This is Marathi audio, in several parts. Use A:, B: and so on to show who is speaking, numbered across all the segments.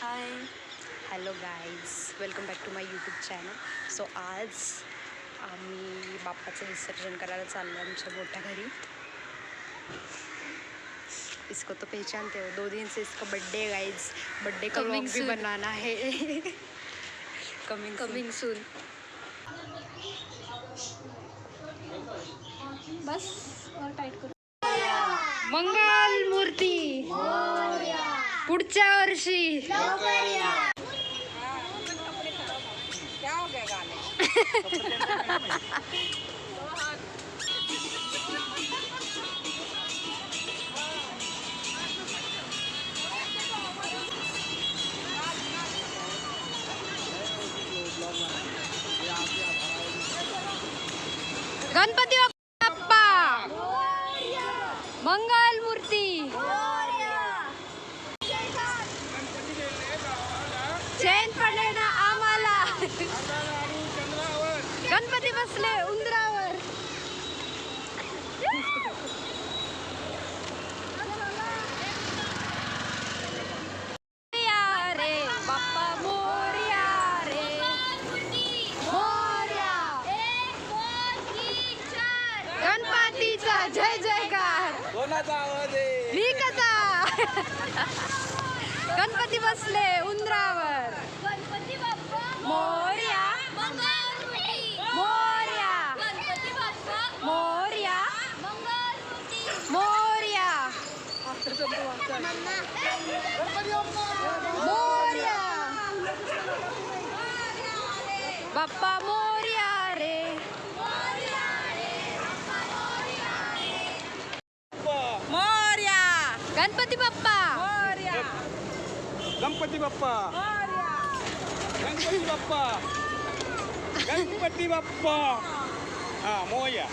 A: High hello guys, welcome back to my YouTube channel. So आज आम्ही बाप्पाचं विसर्जन करायला चाललो आमच्या मोठ्या घरी. इसको तो पहचानते हो, 2 दिन से इसका बर्थडे है गाइज. बर्थडे का व्लॉग भी बनाना है. Coming soon. बस और टाइट करू. मंगल मूर्ती पुढच्या वर्षी. गणपती बाप्पा मंगल मूर्ती. चैन पडले ना आम्हाला. गणपती बसले उंदरावर. रे बाप्पा मोरया रे मोरया. गणपतीचा जय जयकार. गणपती बसले उंदरावर. गणपती बाप्पा मोरया मोरया गणपती बाप्पा मोरया मोरया मोरया. बाप्पा मोरया रे. मोरया. गणपती बाप्पा मोरया.
B: गणपती बाप्पा गणपती बाप्पा गणपती बाप्पा. हा मोया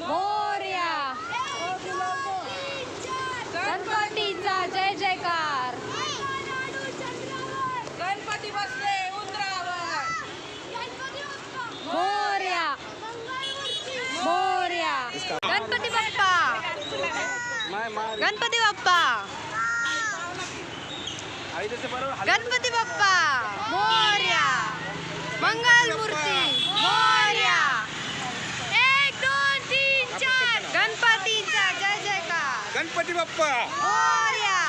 A: मोरया. गणपतीचा जय जयकार.
C: गणपती बसले उंदरावर.
A: मोरया मोरया. गणपती बाप्पा गणपती बाप्पा गणपती बाप्पा मोरया. मंगल मूर्ती मोरया. 1 2 3 4. गणपतीचा जय जयकार.
B: गणपती बाप्पा
A: मोरया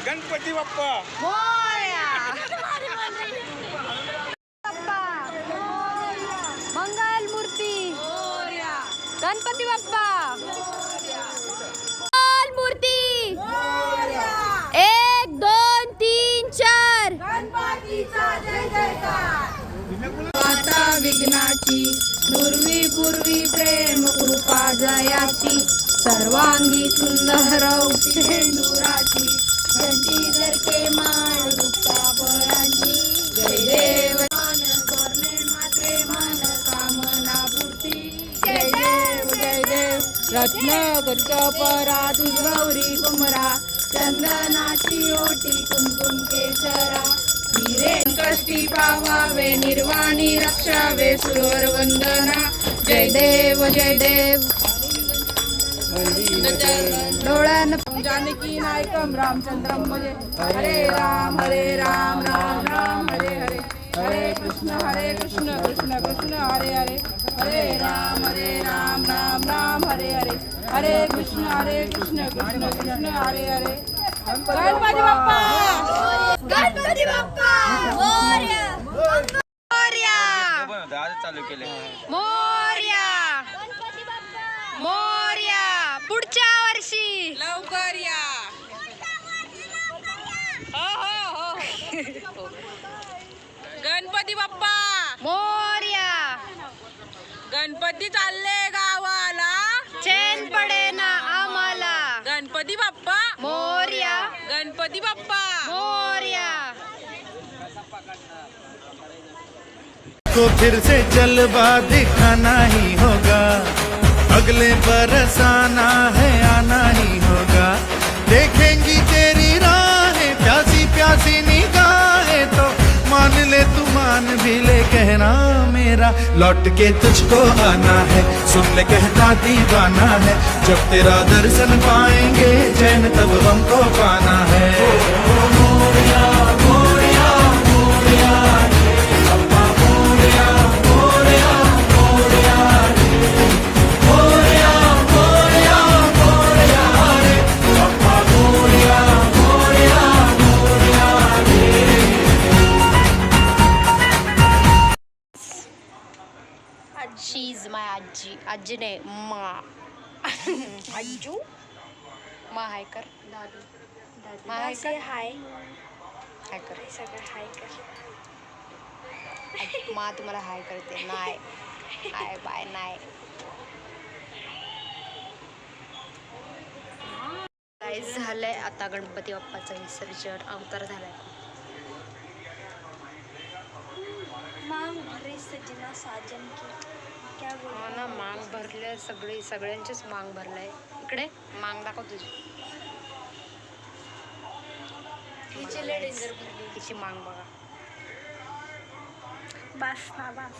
B: गणपती बाप्पा
A: मोरया. बाप्पा मंगल मूर्ती मोरया. गणपती बाप्पा मंगल मूर्ती. 1 2 3 4.
C: गणपतीचा जय जयकार.
A: माता विघ्नाची पूर्वी पूर्वी प्रेम कृपा जयाची. सर्वांगी सुंदर शेंदुराची. घंटी जरके माळ दुःखा परांची. जय देव मान करणे मात्रे मन कामना पूर्ती. जय देव जय देव. रत्न परा तुझ गौरी कुमरा. चंदनाची ओटी कुंकुम केशरा. हिरे कष्टी पावावे निर्वाणी रक्षावे सुरवर वंदना. जय देव जय देव. डोळ्यान
C: जानकी नायकम रामचंद्रम भजे. हरे राम राम राम हरे हरे. हरे कृष्ण कृष्ण कृष्ण हरे हरे. हरे राम राम राम हरे हरे. हरे कृष्ण कृष्ण कृष्ण हरे हरे. गणपती बाप्पा
A: गणपती बाप्पा मोरया मोरया
B: चालू केले.
A: मोरया. मोरया पुढच्या वर्षी
C: लवकर या. हो गणपती बाप्पा
A: मोरया.
C: गणपती चालले गावाला.
A: चैन पडे ना आम्हाला.
C: गणपती बाप्पा
A: मोरया
C: गणपती बाप्पा
A: मोरया.
D: को फिर से जलवा दिखाना ही होगा. अगले बरस आना है आना ही होगा. देखेंगी तेरी राहें प्यासी प्यासी निगाहें तो मान ले तू मान भी ले कहना मेरा. लौट के तुझको आना है सुन ले कहता दीवाना है. जब तेरा दर्शन पाएंगे चैन तब हमको पाना है.
A: आजी नाही मा आजू मा हाय कर मा हाय कर
E: हाय
A: हाय कर
E: सगळं हाय कर
A: मा तुम्हाला हाय करते नाही हाय बाय नाही काय झालंय आता गणपती बाप्पाचं विसर्जन अवतार झालाय
E: मांग भरे सजना साजन की क्या बोल
A: हा ना मांग भरले सगळ्यांचीच मांग भरलाय इकडे मांग दाखव तुझी
E: हिची लय डेंजर भरली
A: तिची मांग बघा
E: बस ना बस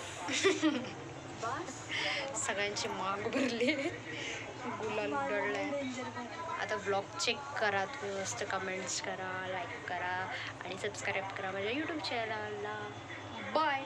A: सगळ्यांची मांग भरली गुलाल उडलाय
E: डेंजर भरली
A: आता ब्लॉग चेक करा तुम्ही मस्त कमेंट्स करा लाईक करा आणि सबस्क्राईब करा माझ्या यूट्यूब चॅनलला बाय